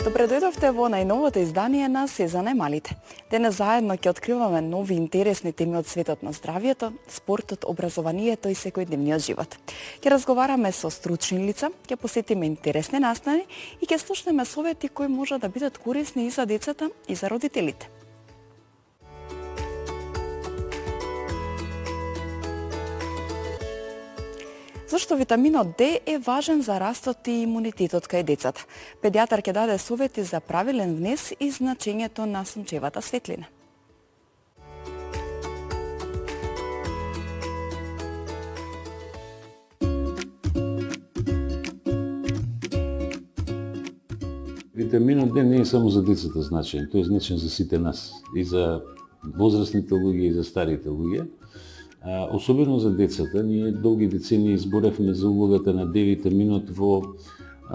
Добре дојдовте во најновото издание на Се за најмалите. Денес заедно ќе откриваме нови интересни теми од светот на здравието, спортот, образованието и секојдневниот живот. Ќе разговараме со стручни лица, ќе посетиме интересни настани и ќе слушнеме совети кои можат да бидат корисни и за децата и за родителите. Зошто витаминот Д е важен за растот и имунитетот кај децата? Педијатар ќе даде совети за правилен внес и значењето на сончевата светлина. Витаминот Д не е само за децата значен, тој е значен за сите нас, и за возрастните луѓе и за старите луѓе. Особено за децата, ние долги децении изборевме за улогата на Д-витаминот во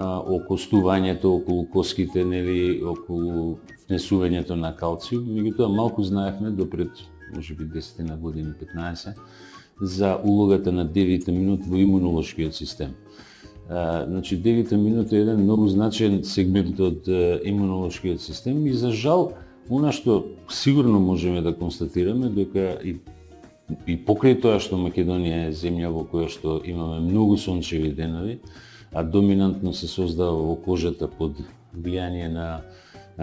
окостувањето, околу коските, нели, околу внесувањето на калциум. Меѓутоа малку знаевме допред, можеби 10 години, 15, за улогата на Д-витаминот во имунолошкиот систем. Значи, Д-витаминот е еден многу значен сегмент од имунолошкиот систем и за жал, она што сигурно можеме да констатираме, дека и покрај тоа што Македонија е земја во која што имаме многу сончеви денови, а доминантно се создава во кожата под влијание на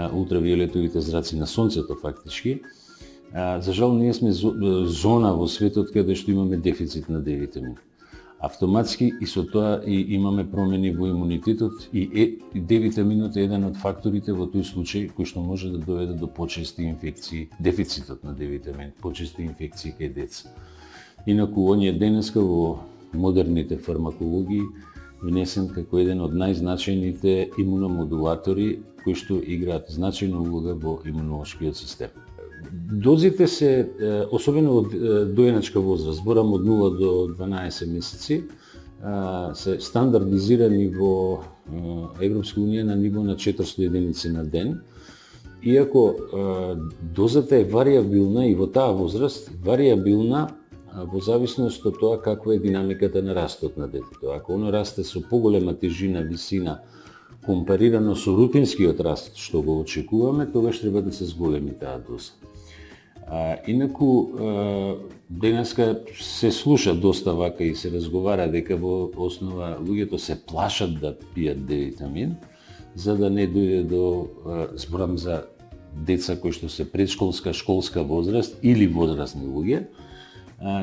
ултравиолетовите зраци на сонцето фактички, за жал ние сме зона во светот каде што имаме дефицит на Д-витамин. Автоматски и со тоа и имаме промени во имунитетот и Д-витаминот е еден од факторите во тој случај кој што може да доведе до почести инфекции, дефицитот на Д-витамин, почести инфекции кај деца. Инаку он е денеска во модерните фармакологии внесен како еден од најзначајните имуномодулатори кои што играат значајна улога во имунолошкиот систем. Дозите се, особено од доеначка возраст, зборам од 0 до 12 месеци, се стандардизирани во Европска унија на ниво на 400 единици на ден. Иако дозата е варијабилна и во таа возраст, варијабилна во зависност од тоа каква е динамиката на растот на детето. Ако оно расте со поголема тежина, висина, компарирано со рутинскиот раст што го очекуваме, тогаш треба да се зголеми таа доза. Инаку, денеска се слуша доста вака и се разговара дека во основа луѓето се плашат да пијат Д-витамин, за да не дојде до, зборам за деца кои што се предшколска, школска возраст или возрастни луѓе,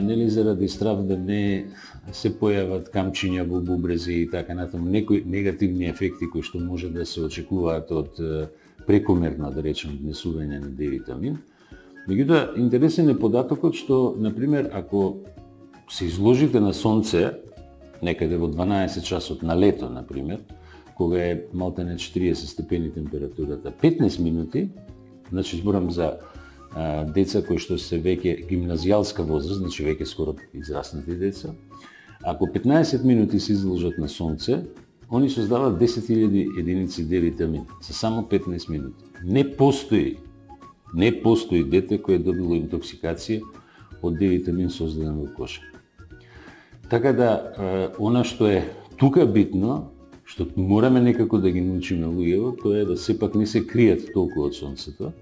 нели заради страв да не се појават камчиња во бубрези и така натаму, некои негативни ефекти кои што може да се очекуваат од прекомерно, да речем, внесување на Д-витамин. Меѓутоа, интересен е податокот што, например, ако се изложите на сонце, некаде во 12 часот на лето, например, кога е малтене 40 степени температурата, 15 минути, значи зборам за деца кои што се веќе гимназијалска возраст, значи веќе скоро израснати деца, ако 15 минути се изложат на сонце, они создаваат 10.000 единици Д-витамин за само 15 минути. Не постои дете кое е добило интоксикација од Д-витамин создаден во коша. Така да, она што е тука битно, што мораме некако да ги научиме луѓето, тоа е да сепак не се кријат толку од сонцето,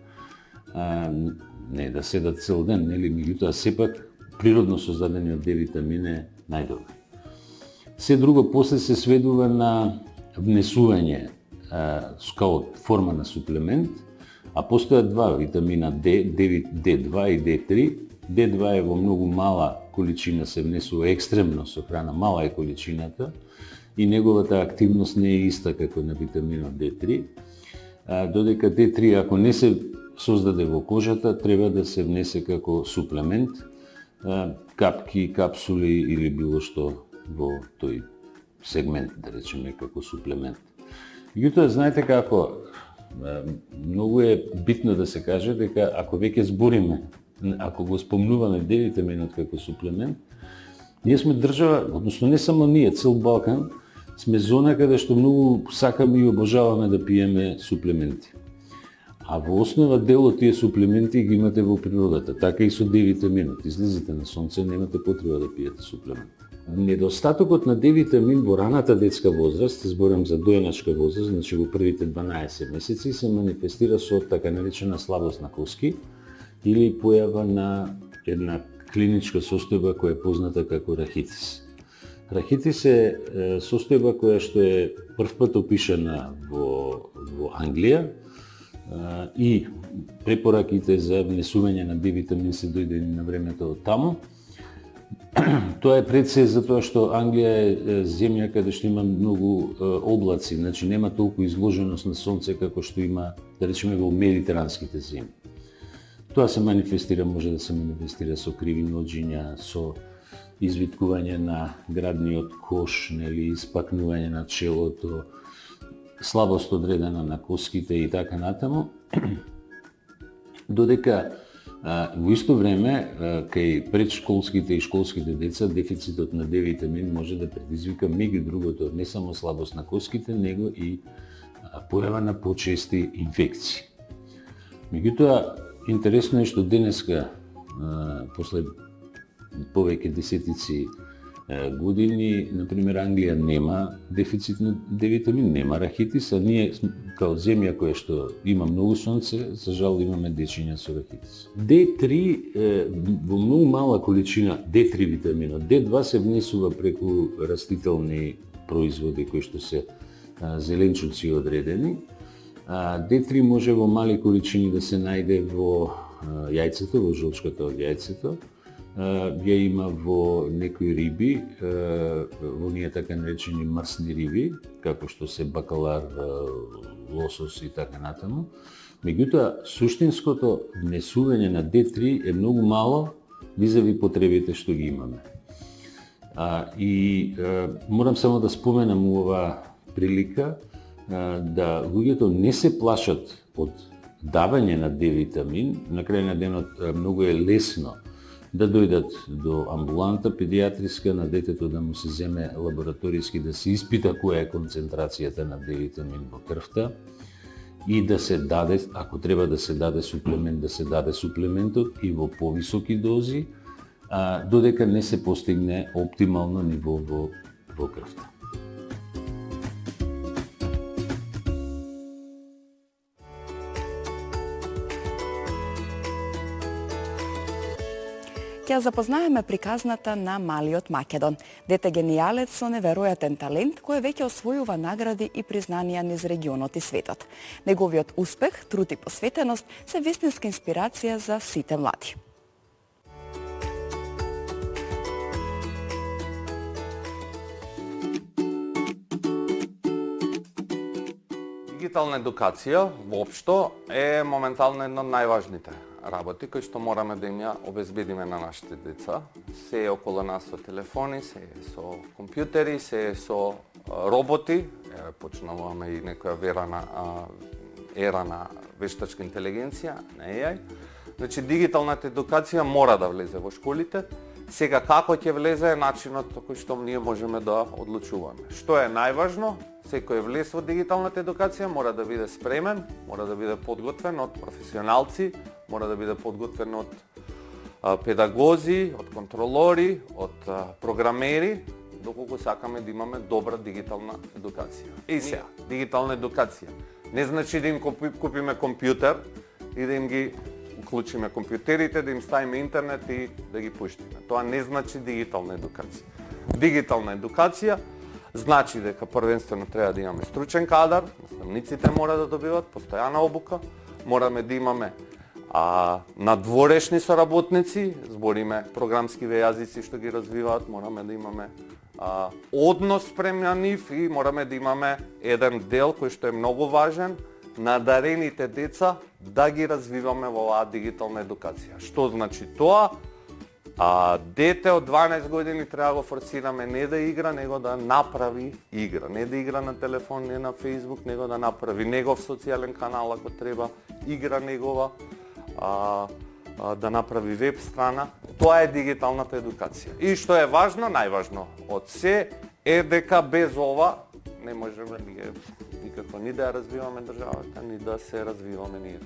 не да седат цел ден, нели, меѓутоа сепак природно создадениот Д-витамин е најдобар. Се друго после се сведува на внесување као форма на суплемент, а постојат два витамина D, D2 и D3. D2 е во многу мала количина, се внесува екстремно со храна, мала е количината и неговата активност не е иста како на витаминот D3, додека D3 ако не се создаде во кожата, треба да се внесе како суплемент, капки, капсули или било што во тој сегмент, да речеме, како суплемент. Меѓутоа, знаете како, многу е битно да се каже дека ако веќе збориме, ако го спомнуваме Д-витаминот како суплемент, ние сме држава, односно не само ние, цел Балкан, сме зона каде што многу сакаме и обожаваме да пиеме суплементи. А во основа дел од тие суплементи ги имате во природата, така и со Д-витаминот. Излезете на сонце, немате потреба да пиете суплемент. Недостатокот на D-витамин во раната детска возраст, зборам за доеначка возраст, значи во првите 12 месеци, се манифестира со така наречена слабост на коски или појава на една клиничка состојба која е позната како рахитис. Рахитис е состојба која што е првпат опишана во Англија и препораките за внесување на D-витамин се дојдени на времето од таму. Тоа е пред се затоа што Англија е земја каде што има многу облаци, значи нема толку изложеност на сонце како што има, да речеме, во медитеранските земји. Тоа се манифестира, може да се манифестира со криви ноџиња, со извиткување на градниот кош, нели, испакнување на челото, слабост одредена на коските и така натаму. Додека во исто време, кај предшколските и школските деца, дефицитот на D-витамин може да предизвика меѓу другото не само слабост на коските, него и појава на почести инфекции. Меѓутоа, интересно е што денеска, после повеќе десетици години, например, Англија нема дефицит на D-витамин, нема рахитис, а ние као земја која што има многу сонце, за жал имаме дечиња со рахитис. D3 во многу мала количина, D3 витаминот, D2 се внесува преку растителни производи кои што се зеленчуци одредени. D3 може во мали количини да се најде во јајцето, во жолчката од јајцето. Ја има во некои риби, во ние така наречени мрсни риби, како што се бакалар, лосос и така натаму. Меѓутоа, суштинското внесување на D3 е многу мало визави потребите што ги имаме. Морам само да споменам ова прилика да луѓето не се плашат од давање на D-витамин. На крај на денот многу е лесно да дојдат до амбуланта педијатриска, на детето да му се земе лабораториски, да се испита која е концентрацијата на D-витамин во крвта и да се даде, ако треба да се даде суплемент, да се даде суплементот и во повисоки дози, додека не се постигне оптимално ниво во крвта. Ќе запознаеме приказната на малиот Македон, дете генијалец со неверојатен талент кој веќе освојува награди и признанија низ регионот и светот. Неговиот успех, труд и посветеност се вистинска инспирација за сите млади. Дигитална едукација воопшто е моментално една од најважните работи кои што мораме да им ја обезбедиме на нашите деца. Се е околу нас со телефони, се е со компјутери, се е со роботи. Почнуваме и некоја ера на вештачка интелигенција, на AI. Значи, дигиталната едукација мора да влезе во школите. Сега како ќе влезе е начинот кој што ние можеме да одлучуваме. Што е најважно? Секој влез во дигиталната едукација мора да биде спремен, мора да биде подготвен од професионалци, мора да биде подготвен од педагози, од контролори, од програмери, доколку сакаме да имаме добра дигитална едукација. И сега, дигитална едукација не значи да им купиме компјутер и да им ги уклучиме компјутерите, да им ставиме интернет и да ги пуштиме. Тоа не значи дигитална едукација. Дигитална едукација значи дека првенствено треба да имаме стручен кадар, наставниците мора да добиват постојана обука, мораме да имаме надворешни соработници, збориме програмскиве јазици што ги развиваат, мораме да имаме однос према нив и мораме да имаме еден дел кој што е многу важен, надарените деца да ги развиваме во оваа дигитална едукација. Што значи тоа? Дете од 12 години треба да го форсираме не да игра, него да направи игра. Не да игра на телефон, не на Facebook, него да направи негов социјален канал ако треба, игра негова, да направи веб страна. Тоа е дигиталната едукација. И што е важно, најважно од се е дека без ова не можеме никако ни да ја развиваме државата, ни да се развиваме ние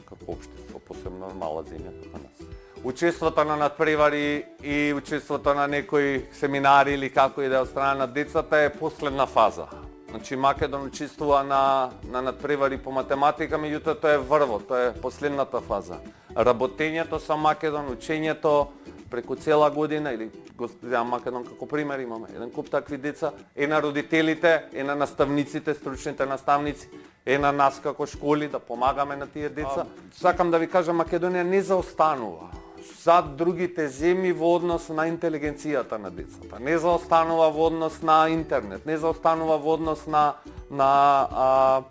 како општество, посебно мала земја како нас. учеството на надпревари и учеството на некои семинари или како и да е од страна на децата е последна фаза. Значи Македон учествува на надпревари по математика, меѓутоа тоа е врвот, тоа е последната фаза. Работењето со Македон, учењето преку цела година, или го земам Македон како пример, имаме еден куп такви деца, е на родителите, е на наставниците, стручните наставници, е на нас како школи да помагаме на тие деца. Сакам да ви кажам, Македонија не заостанува за другите земји во однос на интелигенцијата на децата. Не заостанува во однос на интернет, не заостанува во однос на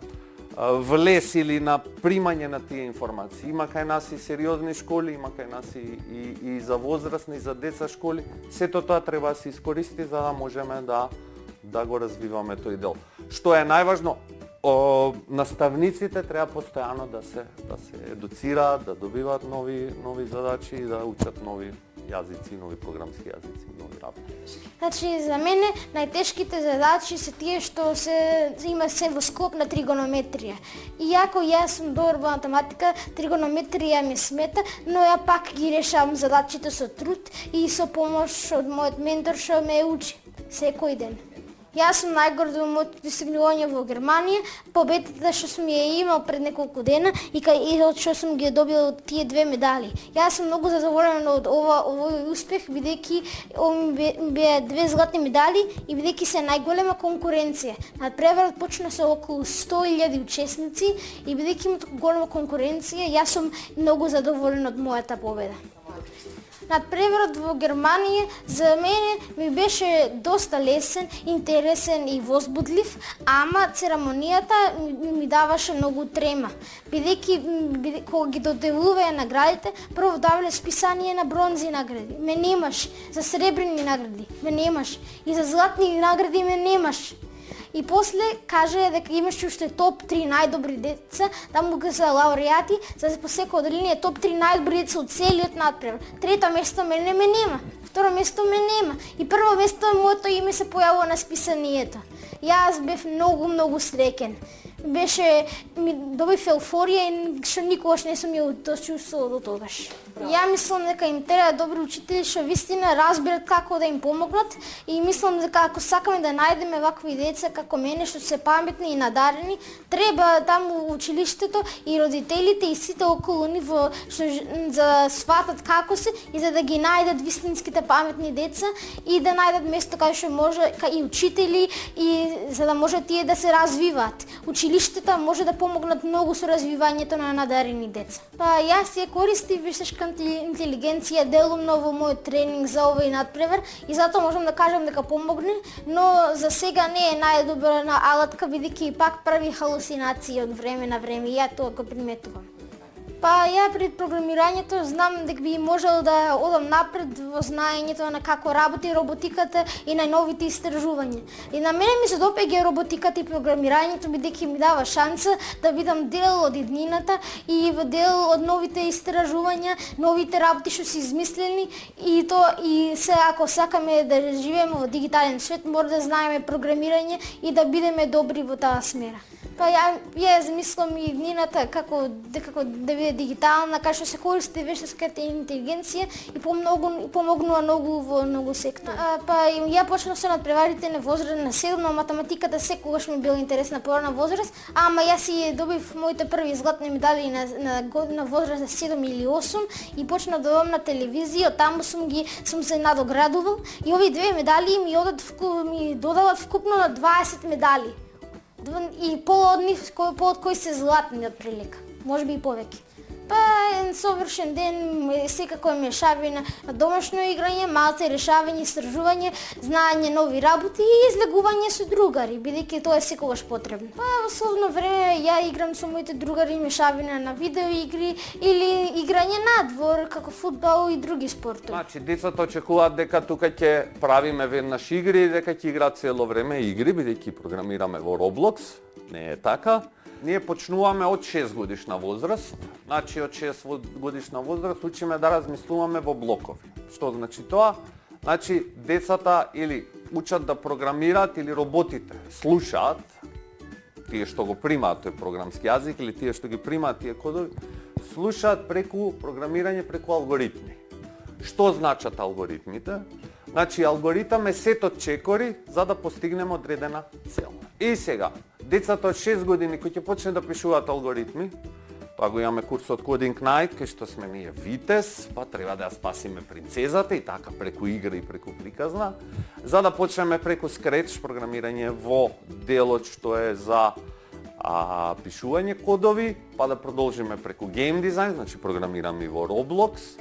влез или на примање на тие информации. Има кај нас и сериозни школи, има кај нас и за возрастни, и за деца школи. Сето тоа треба да се искористи за да можеме да го развиваме тој дел. Што е најважно, наставниците треба постојано да се едуцираат, да добиваат нови задачи и да учат нови јазици, нови програмски јазици, нови работи. Значи, за мене најтешките задачи се тие што има се во склоп на тригонометрија. Иако јас сум добар во математика, тригонометрија ми смета, но ја пак ги решавам задачите со труд и со помош од мојот ментор што ме учи секој ден. Јас сум најгорд во моето достигнување во Германија, победата што сум ја имал пред неколку дена и од што сум ги добил тие 2 медали. Јас сум многу задоволен од овој успех, бидејќи беа 2 златни медали и бидејќи се најголема конкуренција. Надпреварот почна со околу 100.000 учесници и бидејќи има голема конкуренција, јас сум многу задоволен од мојата победа. Надпреварот во Германија за мене ми беше доста лесен, интересен и возбудлив, ама церемонијата ми даваше многу трема. Бидејќи кога ги доделуваа наградите, прво давале списание на бронзи награди. Ме немаш. За сребрени награди ме немаш. И за златни награди ме немаш. И после каже дека имаш уште топ 3 најдобри деца, таму ги се лауреати, за по секој одделение топ 3 најдобри деца од целиот надпревар. Трето место мене ме нема, второ место ме нема и прво место моето име се појавува на списанието. Јас бев многу среќен. Ми добив еуфорија и што никогаш не сум ја чувствувала до тогаш. Ја мислам дека им треба добри учители што вистина разбират како да им помогнат и мислам дека ако сакаме да најдеме вакви деца како мене што се паметни и надарени, треба таму училиштето и родителите и сите околу нив што за сватат како се и за да ги најдат вистинските паметни деца и да најдат место кај што може и учители и за да може тие да се развиваат. Училиштата може да помогнат многу со развивањето на надарени деца. Па јас ја користив вештачка интелигенција делумно во мојот тренинг за овој надпревар и затоа можам да кажам дека помогне, но за сега не е најдобра алатка бидејќи пак прави халусинации од време на време и ја тоа го приметувам. Па ја пред програмирањето знам дека би можел да одам напред во знаењето на како работи роботиката и најновите истражувања. И на мене ми се допаѓа роботиката и програмирањето бидејќи ми дава шанса да бидам дел од иднината и дел од новите истражувања, новите работи што се измислени и се ако сакаме да живееме во дигитален свет, мора да знаеме програмирање и да бидеме добри во таа смера. Па ја замислам и иднината како да биде дигитална, кај што се користи вештачката интелигенција и помогнува многу во многу сектори. Па ја почнав со надпреварите на возраст на 7, но математиката секогаш ми била интересна по рана возраст, ама јас си добив моите први златни медали на возраст на 7 или 8 и почнав да одам на телевизија, таму сум се надоградувал и овие 2 медали ми додават вкупно на 20 медали. И од нив кои се златни отприлика, можеби и повеќе. Па совршен ден, секако е мешавина на домашно играње, малце решавање, истражување, знаење нови работи и излегување со другари, бидејќи тоа е секогаш потребно. Па во слободно време ја играм со моите другари мешавина на видеоигри или играње надвор, како фудбал и други спортови. Значи, децата очекуваат дека тука ќе правиме веднаш игри и дека ќе играат цело време игри, бидејќи програмираме во Roblox. Не е така. Ние почнуваме од 6 годишна возраст, значи од 6 годишна возраст учиме да размислуваме во блокови. Што значи тоа? Значи децата или учат да програмираат или роботите слушаат, тие што го примаат тој програмски јазик или тие што ги примаат тие кодови, слушаат преку програмирање преку алгоритми. Што значат алгоритмите? Значи, алгоритам е сет од чекори за да постигнеме одредена цел. И сега, децата од 6 години кои ќе почне да пишуваат алгоритми, тоа го имаме курсот Coding Night, кај што сме ние Витез, па треба да ја спасиме принцезата и така преку игра и преку приказна, за да почнеме преку Scratch програмирање во делот што е за пишување кодови, па да продолжиме преку Game Design, значи програмираме и во Roblox,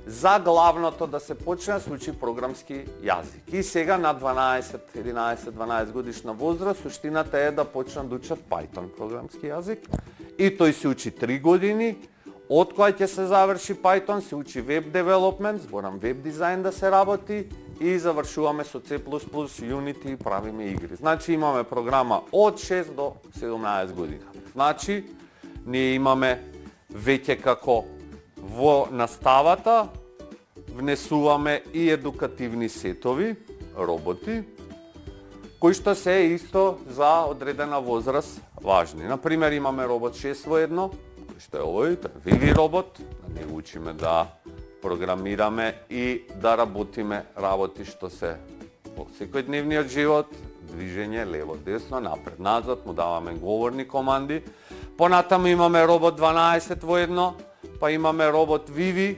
за главното да се почне да се учи програмски јазик. И сега на 12, 11, 12 годишна возраст, суштината е да почнат да учат Python програмски јазик. И тој се учи 3 години. Од кога ќе се заврши Python, се учи Web Development, зборам Web Design да се работи и завршуваме со C++, Unity и правиме игри. Значи имаме програма од 6 до 17 година. Значи, ние имаме веќе како во наставата внесуваме и едукативни сетови, роботи, кои што се исто за одредена возраст важни. Например, имаме робот 6 во 1, кој што е овој, тоа е Vivi робот, да не учиме да програмираме и да работиме работи што се во секојдневниот живот, движење лево, десно, напред, назад, му даваме говорни команди. Понатаму имаме робот 12 во 1, па имаме робот Vivi,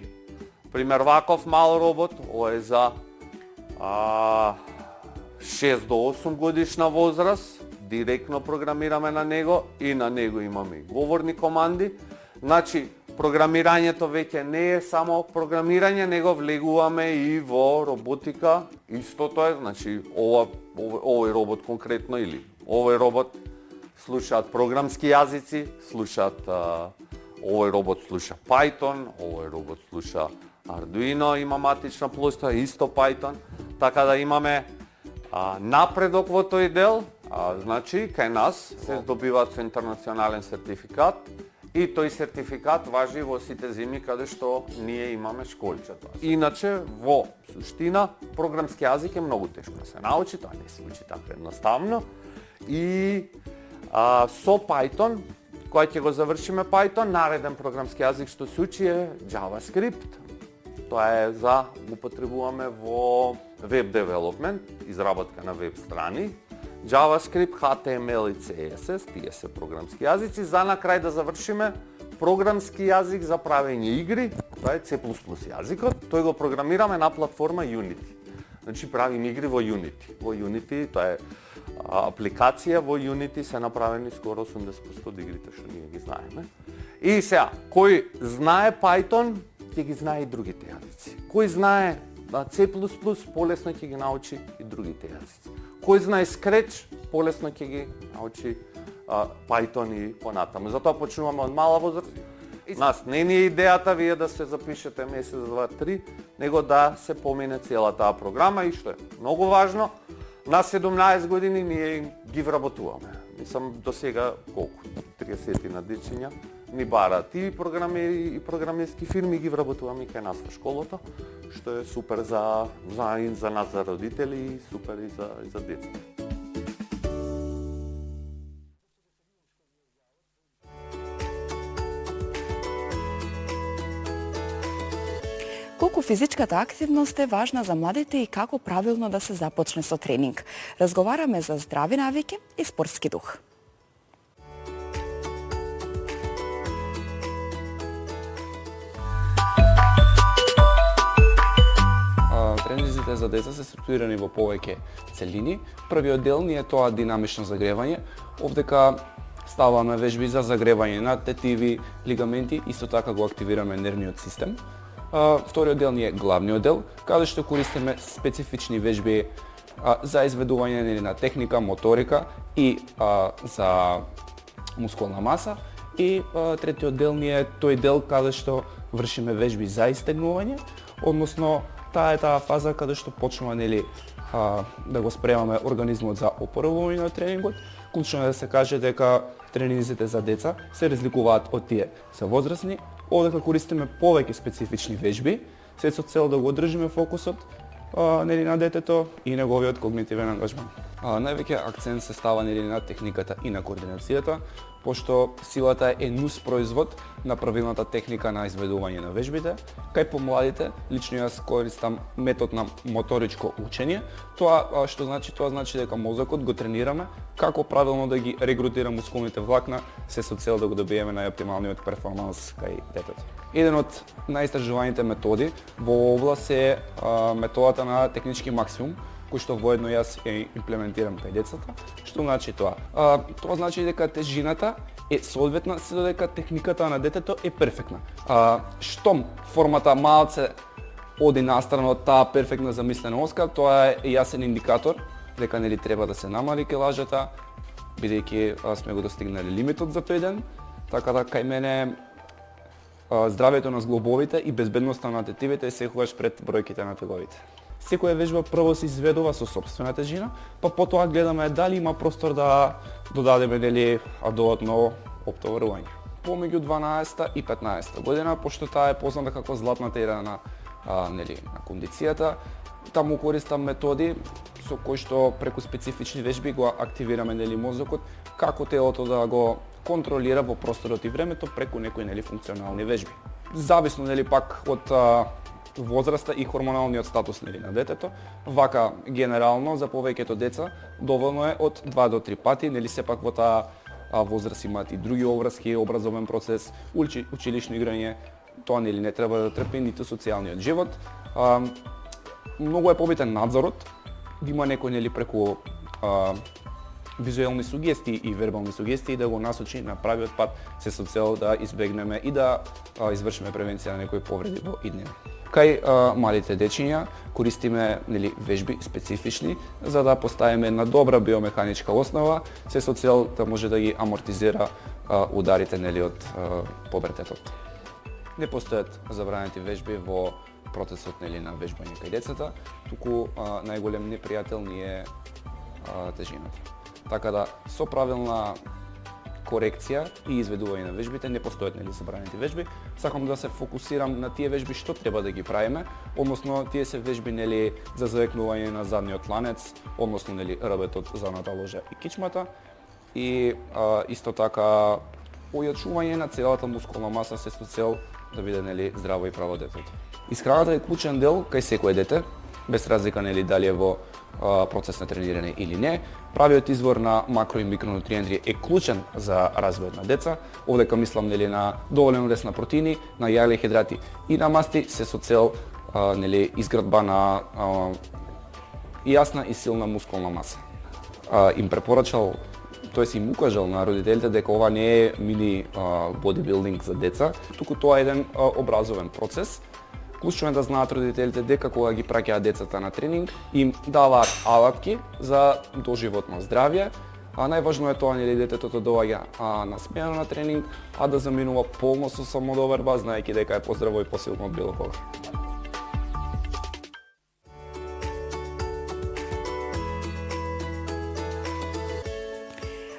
пример ваков мал робот, ова е за 6 до 8 годишна возраст, директно програмираме на него и на него имаме говорни команди. Значи, програмирањето веќе не е само програмирање, него влегуваме и во роботика. Истото е, значи, овој робот конкретно или овој робот слушаат програмски јазици, слушаат овој робот слуша Python, овој робот слуша Arduino, има матична плошта, исто Python, така да имаме напредок во тој дел, значи кај нас се добиваат со интернационален сертификат и тој сертификат важи во сите земји каде што ние имаме школчета. Иначе, во суштина, програмски јазик е многу тешко да се научи, тоа не се учи така едноставно и со Python, кога ќе го завршиме Python, нареден програмски јазик што се учи е JavaScript. Тоа е за го потребуваме во Web Development, изработка на веб страни. JavaScript, HTML и CSS, тие се програмски јазици. За на крај да завршиме програмски јазик за правење игри, тоа е C++ јазикот. Тој го програмираме на платформа Unity. Значи правиме игри во Unity. Во Unity, тоа е апликација во Unity се направени скоро 80% од игрите што ние ги знаеме. И сега, кој знае Python, ќе ги знае и другите јазици. Кој знае C++, полесно ќе ги научи и другите јазици. Кој знае Scratch, полесно ќе ги научи Python и понатаму. Затоа почнуваме од мала возраст. Нас не ни е идејата вие да се запишете месец, 2, 3, него да се помине цела таа програма и што е многу важно, на 17 години ние ги вработуваме. Мислам, до сега колку? 30 на дечиња ни бараат и програмери и програмерски фирми ги вработуваме кај нас во школата, што е супер за нас, за родители и супер и за децата. Колку физичката активност е важна за младите и како правилно да се започне со тренинг. Разговараме за здрави навики и спортски дух. Тренинзите за деца се структурирани во повеќе целини. Првиот дел ни е тоа динамично загревање. Овдека ставаме вежби за загревање на тетиви, лигаменти, исто така го активираме нервниот систем. Вториот дел ни е главниот дел, каде што користиме специфични вежби за изведување на техника, моторика и за мускулна маса. И третиот дел ни е тој дел каде што вршиме вежби за истегнување, односно таа е таа фаза каде што почнува да го спремаме организмот за опоравување на тренингот. Клучно е да се каже дека тренинзите за деца се разликуваат од тие за возрастни, одека користиме повеќе специфични вежби, се со цел да го одржиме фокусот на детето и неговиот когнитивен ангажман. Највеќе акцент се става на техниката и на координацијата. пошто силата е нус производ на правилната техника на изведување на вежбите. Кај помладите, лично јас користам метод на моторичко учење. Тоа што значи? Тоа значи дека мозокот го тренираме како правилно да ги регрутира мускулните влакна, се со цел да го добиеме најоптималниот перформанс кај детето. Еден од најистражуваните методи во област е методата на технички максимум, кој што воедно јас ја имплементирам кај децата. Што значи тоа? Тоа значи дека тежината е соодветна се додека техниката на детето е перфектна. Штом формата малце оди настрана од таа перфектна замислена оска, тоа е јасен индикатор дека нели треба да се намали килажата, бидејќи сме го достигнали лимитот за тој ден. Така да кај мене здравјето на зглобовите и безбедноста на тетивите е секогаш пред бројките на теговите. Секоја вежба прво се изведува со сопствена тежина, па потоа гледаме дали има простор да додадеме нели додатно оптоварување. Помеѓу 12 и 15 година, пошто таа е позната како златната ера на нели на кондицијата, таму користам методи со кои што преку специфични вежби го активираме нели мозокот, како телото да го контролира во просторот и времето преку некои нели функционални вежби. Зависно нели пак од возраста и хормоналниот статус нели на детето. Вака генерално за повеќето деца доволно е од 2 до 3 пати, нели сепак во таа возраст имаат и други обврски, образовен процес, училишно играње, тоа нели не треба да трпи ниту социјалниот живот. Многу е побитен надзорот, да има некој нели преку визуелни сугестии и вербални сугестии да го насочи на правиот пат, се со цел да избегнеме и да извршиме превенција на некои повреди во иднина. Кај малите дечиња користиме нели вежби специфични за да поставиме една добра биомеханичка основа, се со цел да може да ги амортизира ударите нели од побертетот. Не постојат забранети вежби во процесот нели на вежбање кај децата, туку најголем непријател ни е тежината. Така да со правилна корекција и изведување на вежбите не постојат нели забранети вежби. Сакам да се фокусирам на тие вежби што треба да ги правиме, односно тие се вежби нели за завекнување на задниот ланец, односно нели рбетот, задната ложа и кичмата и исто така ојачување на целата мускулна маса се со цел да биде нели здраво и право детето. Исхраната е клучен дел кај секое дете, без разлика нели дали е во процес на тренирање или не. Правиот извор на макро и микронутриенти е клучен за развојот на деца. Овдека мислам нели на доволен рез на протеини, на јагле, хидрати и на масти, се со цел нели изградба на јасна и силна мускулна маса. Им препорачал, тоест им укажал на родителите дека ова не е мини бодибилдинг за деца, туку тоа е еден образовен процес. Клучно е да знаат родителите дека кога ги праќаат децата на тренинг, им даваат алатки за доживотно здравје, најважно е тоа нели детето да доаѓа насмеано на тренинг, а да заминува полно со самодоверба, знаејќи дека е поздраво и посилно од било кога.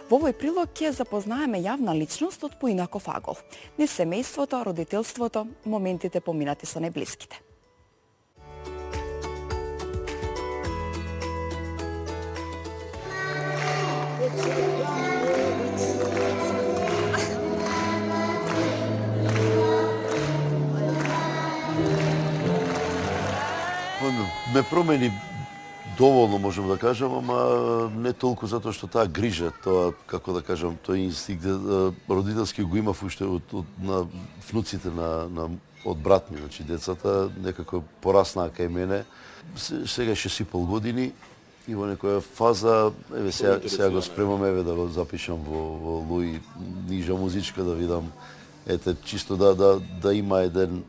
Во овој прилог ќе запознаеме јавна личност од поинаков агол. Низ семејството, родителството, моментите поминати со најблиските. Ме промени доволно, можам да кажам, ама не толку затоа што таа грижа, тоа, како да кажам, тој инстинкт родителски го имав уште на внуците од брат ми, значи децата некако пораснаа кај мене. Сега 6,5 години и во некоја фаза, еве сега го спремам еве да го запишам во Луи нижа музичка да видам, ете чисто да има еден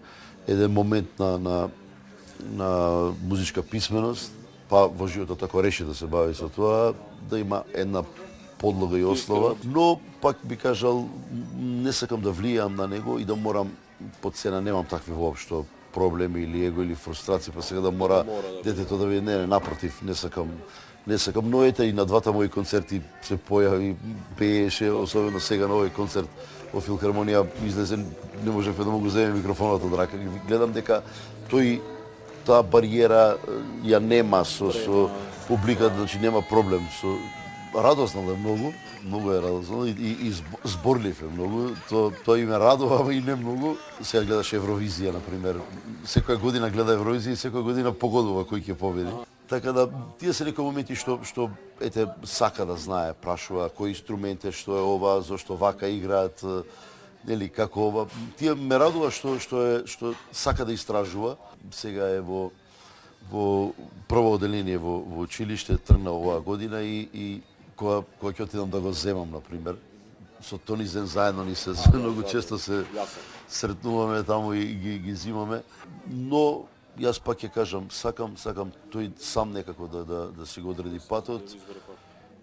момент на музичка писменост, па во животот ако реши да се бави со тоа, да има една подлога и основа, но пак би кажал не сакам да влијам на него и да морам по цена, немам такви воопшто проблеми или его или фрустрации, па сега да мора детето да види, не, напротив, не сакам, но ете и на двата мои концерти се појави, пееше, особено сега на овој концерт во Филхармонија излезе, не можев да му го земе микрофонот од рака, гледам дека таа бариера ја нема со публиката, значи нема проблем со радосно е многу е радосно и зборлив е многу. Тоа и ме радува, ама и не многу. Сега гледаш Евровизија, например. Секоја година гледа Евровизија и секоја година погодува кој ќе победи. Така да, тие се некои моменти што ете сака да знае, прашува кој инструмент е, што е ова, зошто вака играат, нели како ова. Тие ме радува што сака да истражува. Сега е во прво оделение во училиште тргна оваа година и кога ќе отидам да го земам, например, со Тонизен заедно ни се многу често се сретнуваме таму и ги зимаме, но јас пак ќе кажам, сакам тој сам некако да си го одреди патот.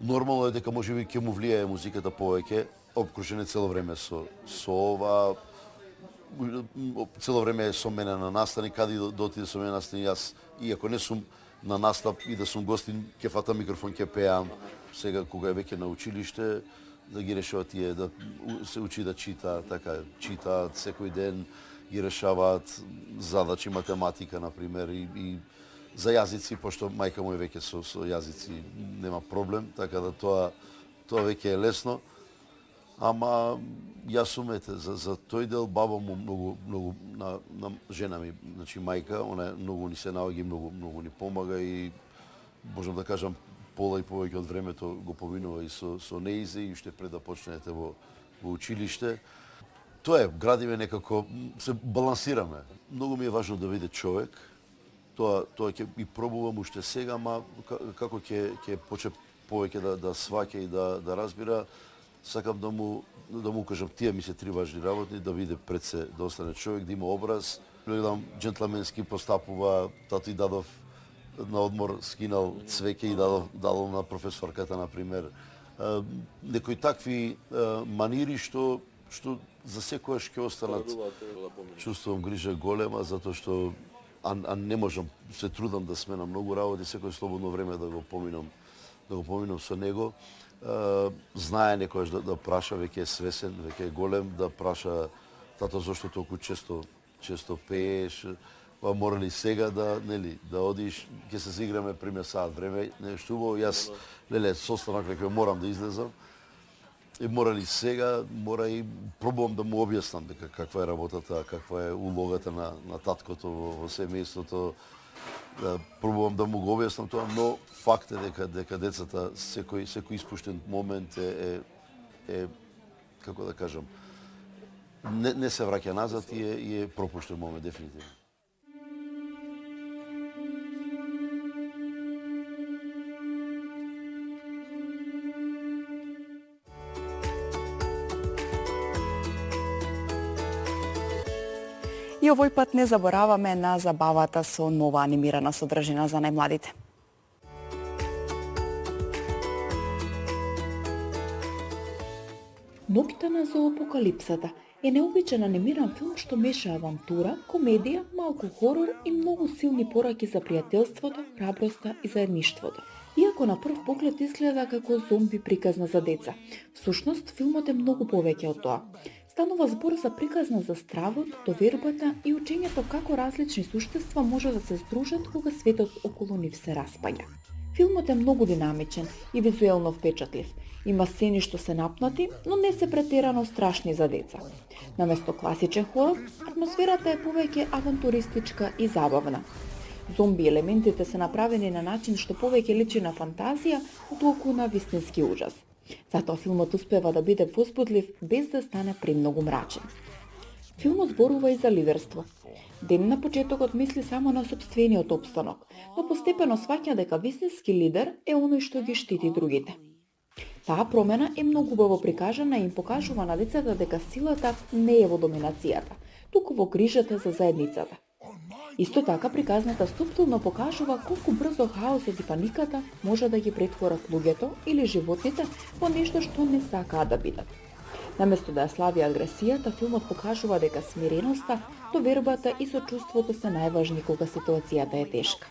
Нормално е дека можеби ќе му влијае музиката повеќе, обкружен е цело време со ова, цело време е со мене на настани, каде да отиде со мене на настани, јас, иако не сум на настап и да сум гостин, ќе фатам микрофон, ќе пеам. Сега, кога е веќе на училиште, да ги решават тие, да се учи да чита, така, читаат секој ден, ги решаваат задачи, математика, например, и за јазици, пошто мајка му е веќе со јазици, нема проблем, така да тоа веќе е лесно. Ама јас сум за тој дел баба му многу на жена ми, значи мајка, она многу ни се наоѓа, многу ни помага и можам да кажам пола и повеќе од времето го поминува и со неизе и уште пред да почнете во училиште. Тоа е, градиме некако, се балансираме. Многу ми е важно да биде човек. Тоа ќе и пробувам уште сега, ама како ќе почне повеќе да сваќа и да разбира, сакам да му кажам, тие ми се три важни работи, да биде пред се, да остане човек, да има образ. Гледам, джентлменски постапува, тато и дадов на одмор, скинал цвеќе и дадов на професорката, например. Некои такви манири што за секојаш ќе останат. Чувствувам грижа голема, затоа што не можам, се трудам да сменам многу работи, секој слободно време да го поминам со него. Знае некојаш да праша, веќе е свесен, веќе е голем, да праша тато зошто толку често пееш, па мора ли сега да одиш, ќе се заиграме пример саат време, нешто убаво, јас состанок веќе морам да излезам. И мора ли сега, мора и пробувам да му објаснам дека каква е работата, каква е улогата на таткото во семејството. Пробувам да му го објаснам тоа, но факт е дека децата секој испуштен момент е како да кажам, не се враќа назад и е пропуштен момент дефинитивно. И овој пат не забораваме на забавата со нова анимирана содржина за најмладите. Ноќта на зоопокалипсата е необичен анимиран филм што меша авантура, комедија, малку хорор и многу силни пораки за пријателството, храброста и заедништвото. Иако на прв поглед изгледа како зомби приказна за деца, всушност филмот е многу повеќе од тоа. Станува збор за приказна за стравот, довербата и учењето како различни суштества може да се здружат кога светот околу нив се распаѓа. Филмот е многу динамичен и визуелно впечатлив. Има сцени што се напнати, но не се претерано страшни за деца. Наместо класичен хорор, атмосферата е повеќе авантуристичка и забавна. Зомби елементите се направени на начин што повеќе личи на фантазија, отколку на вистински ужас. Затоа филмот успева да биде возбудлив без да стане премногу мрачен. Филмот зборува и за лидерство. Ден на почетокот мисли само на сопствениот опстанок, но постепено сваќа дека вистински лидер е оној што ги штити другите. Таа промена е многу убаво прикажана и им покажува на децата дека силата не е во доминацијата, туку во грижата за заедницата. Исто така приказната суптилно покажува колку брзо хаосот и паниката може да ги претворат луѓето или животните во нешто што не сакаат да бидат. Наместо да ја слави агресијата, филмот покажува дека смиреноста, довербата и сочувството се најважни кога ситуацијата е тешка.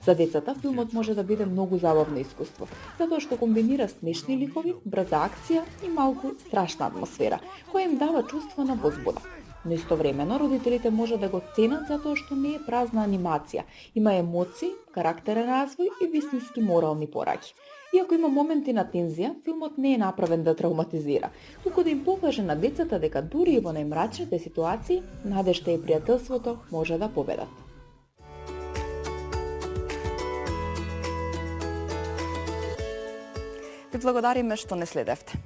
За децата филмот може да биде многу забавно искуство, затоа што комбинира смешни ликови, брза акција и малку страшна атмосфера, која им дава чувство на возбуда. Но истовремено родителите може да го ценат затоа што не е празна анимација, има емоции, карактерен развој и вистински морални пораки. Иако има моменти на тензија, филмот не е направен да травматизира, туку да им покаже на децата дека дури и во најмрачните ситуации, надежта и пријателството може да победат. Ви благодариме што не следевте.